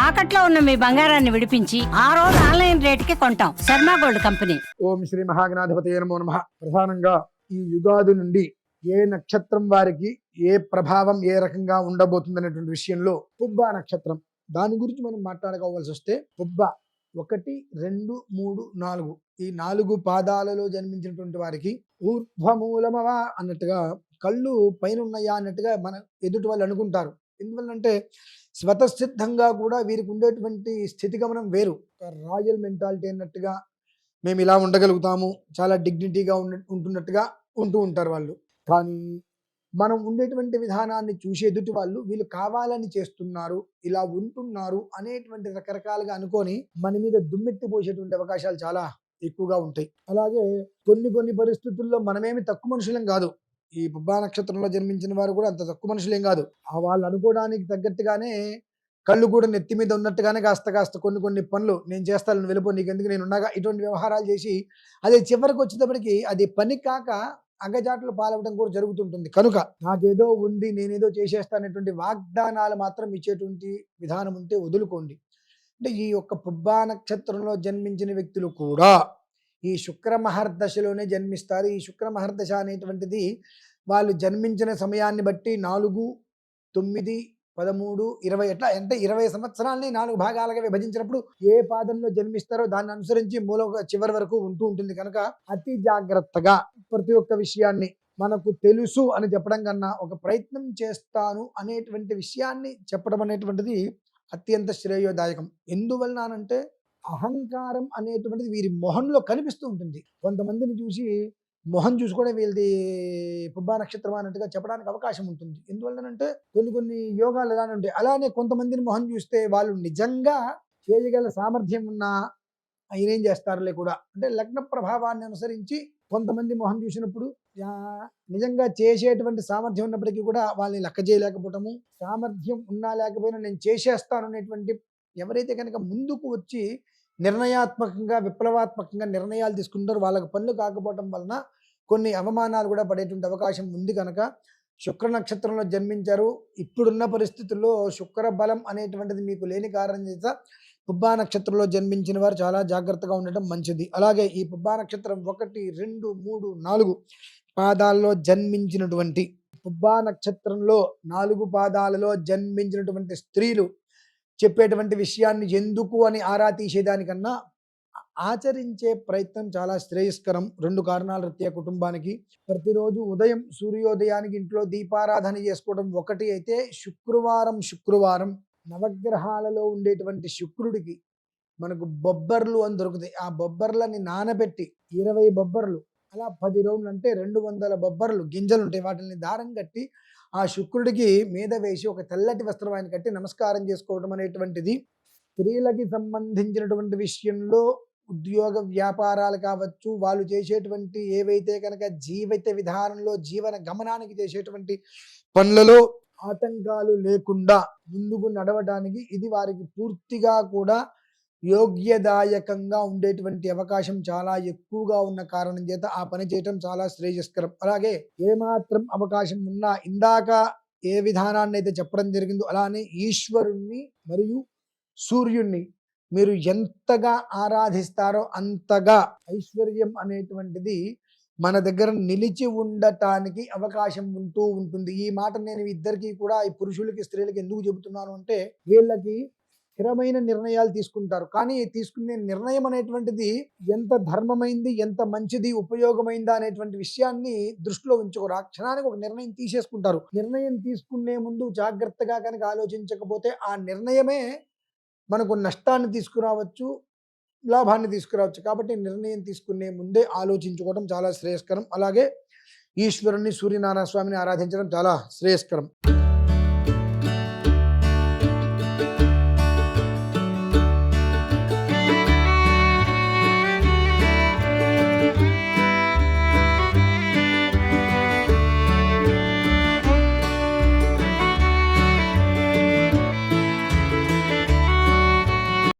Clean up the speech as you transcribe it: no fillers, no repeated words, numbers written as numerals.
తాకట్లో ఉన్న మీ బంగారాన్ని విడిపించి ఆ రోజు ఆన్లైన్ రేటుకి కొంటాం. Sharma gold company. ఓం శ్రీ మహాగణాధిపతయే నమో నమః. ప్రధానంగా ఈ యుగాది నుండి ఏ నక్షత్రం వారికి ఏ ప్రభావం ఏ రకంగా ఉండబోతుంది అనేటువంటి విషయంలో పుబ్బ నక్షత్రం దాని గురించి మనం మాట్లాడుకోవాల్సి వస్తే పుబ్బ 1, 2, 3, 4 ఈ 4 పాదాలలో జన్మించినటువంటి వారికి ఊర్ధ్వమూలమవా అన్నట్టుగా కళ్ళు పైన ఉన్నాయా అన్నట్టుగా మన ఎదుటి వాళ్ళు అనుకుంటారు. ఎందువల్లంటే స్వతసిద్ధంగా కూడా వీరికి ఉండేటువంటి స్థితిగమనం వేరు. రాయల్ మెంటాలిటీ అన్నట్టుగా మేము ఇలా ఉండగలుగుతాము, చాలా డిగ్నిటీగా ఉంటున్నట్టుగా ఉంటూ ఉంటారు వాళ్ళు. కానీ మనం ఉండేటువంటి విధానాన్ని చూసి ఎదుటి వాళ్ళు వీళ్ళు కావాలని చేస్తున్నారు, ఇలా ఉంటున్నారు అనేటువంటి రకరకాలుగా అనుకొని మన మీద దుమ్మెత్తి పోసేటువంటి అవకాశాలు చాలా ఎక్కువగా ఉంటాయి. అలాగే కొన్ని పరిస్థితుల్లో మనమేమి తక్కువ మనుషులం కాదు. ఈ పుబ్బా నక్షత్రంలో జన్మించిన వారు కూడా అంత తక్కువ మనుషులేం కాదు. వాళ్ళు అనుకోవడానికి తగ్గట్టుగానే కళ్ళు కూడా నెత్తి మీద ఉన్నట్టుగానే కాస్త కొన్ని పనులు నేను చేస్తాను, నువ్వు వెళ్ళిపో, నీకెందుకు నేను ఉన్నాగా, ఇటువంటి వ్యవహారాలు చేసి అది చివరికి వచ్చేటప్పటికి అది పని కాక అగజాట్లు పాలవడం కూడా జరుగుతుంటుంది. కనుక నాకేదో ఉంది, నేనేదో చేసేస్తానటువంటి వాగ్దానాలు మాత్రం ఇచ్చేటువంటి విధానం ఉంటే వదులుకోండి. అంటే ఈ యొక్క పుబ్బా నక్షత్రంలో జన్మించిన వ్యక్తులు కూడా ఈ శుక్ర మహర్దశలోనే జన్మిస్తారు. ఈ శుక్ర మహర్దశ అనేటువంటిది వాళ్ళు జన్మించిన సమయాన్ని బట్టి 4, 9, 13, 20 ఎట్లా అంటే 20 సంవత్సరాలని 4 భాగాలుగా విభజించినప్పుడు ఏ పాదంలో జన్మిస్తారో దాన్ని అనుసరించి మూల చివరి వరకు ఉంటుంది. కనుక అతి జాగ్రత్తగా ప్రతి ఒక్క విషయాన్ని మనకు తెలుసు అని చెప్పడం కన్నా ఒక ప్రయత్నం చేస్తాను అనేటువంటి విషయాన్ని చెప్పడం అనేటువంటిది అత్యంత శ్రేయోదాయకం. ఎందువలనంటే అహంకారం అనేటువంటిది వీరి మొహంలో కనిపిస్తూ ఉంటుంది. కొంతమందిని చూసి మొహం చూసి కూడా వీళ్ళది పుబ్బా నక్షత్రం అన్నట్టుగా చెప్పడానికి అవకాశం ఉంటుంది. ఎందువల్లనంటే కొన్ని యోగాలు ఎలానే ఉంటాయి. అలానే కొంతమందిని మొహం చూస్తే వాళ్ళు నిజంగా చేయగల సామర్థ్యం ఉన్నా ఆయనేం చేస్తారులే కూడా అంటే లగ్న ప్రభావాన్ని అనుసరించి కొంతమంది మొహం చూసినప్పుడు నిజంగా చేసేటువంటి సామర్థ్యం ఉన్నప్పటికీ కూడా వాళ్ళని లెక్క చేయలేకపోవటము, సామర్థ్యం ఉన్నా లేకపోయినా నేను చేసేస్తాను అనేటువంటి ఎవరైతే కనుక ముందుకు వచ్చి నిర్ణయాత్మకంగా విప్లవాత్మకంగా నిర్ణయాలు తీసుకుంటారో వాళ్ళకి పనులు కాకపోవటం వలన కొన్ని అవమానాలు కూడా పడేటువంటి అవకాశం ఉంది. కనుక శుక్ర నక్షత్రంలో జన్మించారు. ఇప్పుడున్న పరిస్థితుల్లో శుక్ర బలం అనేటువంటిది మీకు లేని కారణం చేత పుబ్బా నక్షత్రంలో జన్మించిన వారు చాలా జాగ్రత్తగా ఉండటం మంచిది. అలాగే ఈ పుబ్బా నక్షత్రం 1, 2, 3, 4 పాదాల్లో జన్మించినటువంటి పుబ్బా నక్షత్రంలో 4 పాదాలలో జన్మించినటువంటి స్త్రీలు చెప్పేటువంటి విషయాన్ని ఎందుకు అని ఆరా తీసేదానికన్నా ఆచరించే ప్రయత్నం చాలా శ్రేయస్కరం. 2 కారణాల రీత్యా కుటుంబానికి ప్రతిరోజు ఉదయం సూర్యోదయానికి ఇంట్లో దీపారాధన చేసుకోవడం ఒకటి అయితే, శుక్రవారం నవగ్రహాలలో ఉండేటువంటి శుక్రుడికి మనకు బొబ్బర్లు అని దొరుకుతాయి. ఆ బొబ్బర్లని నానబెట్టి 20 బొబ్బర్లు అలా 10 రౌండ్లు అంటే 200 బొబ్బర్లు గింజలు ఉంటాయి. వాటిని దారం కట్టి ఆ శుక్రుడికి మీద వేసి ఒక తెల్లటి వస్త్రం ఆయన కట్టి నమస్కారం చేసుకోవడం అనేటువంటిది స్త్రీలకి సంబంధించినటువంటి విషయంలో ఉద్యోగ వ్యాపారాలు కావచ్చు, వాళ్ళు చేసేటువంటి ఏవైతే కనుక జీవిత విధానంలో జీవన గమనానికి చేసేటువంటి పనులలో ఆటంకాలు లేకుండా ముందుకు నడవడానికి ఇది వారికి పూర్తిగా కూడా యోగ్యదాయకంగా ఉండేటువంటి అవకాశం చాలా ఎక్కువగా ఉన్న కారణం చేత ఆ పని చేయటం చాలా శ్రేయస్కరం. అలాగే ఏమాత్రం అవకాశం ఉన్నా ఇందాక ఏ విధానాన్ని అయితే చెప్పడం జరిగిందో అలానే ఈశ్వరుణ్ణి మరియు సూర్యుణ్ణి మీరు ఎంతగా ఆరాధిస్తారో అంతగా ఐశ్వర్యం అనేటువంటిది మన దగ్గర నిలిచి ఉండటానికి అవకాశం ఉంటూ ఉంటుంది. ఈ మాట నేను ఇద్దరికీ కూడా ఈ పురుషులకి స్త్రీలకి ఎందుకు చెబుతున్నాను అంటే వీళ్ళకి స్థిరమైన నిర్ణయాలు తీసుకుంటారు. కానీ తీసుకునే నిర్ణయం అనేటువంటిది ఎంత ధర్మమైంది, ఎంత మంచిది, ఉపయోగమైందా అనేటువంటి విషయాన్ని దృష్టిలో ఉంచుకోరు. ఆ క్షణానికి ఒక నిర్ణయం తీసేసుకుంటారు. నిర్ణయం తీసుకునే ముందు జాగ్రత్తగా కనుక ఆలోచించకపోతే ఆ నిర్ణయమే మనకు నష్టాన్ని తీసుకురావచ్చు, లాభాన్ని తీసుకురావచ్చు. కాబట్టి నిర్ణయం తీసుకునే ముందే ఆలోచించుకోవడం చాలా శ్రేయస్కరం. అలాగే ఈశ్వరుని సూర్యనారాయణ స్వామిని ఆరాధించడం చాలా శ్రేయస్కరం.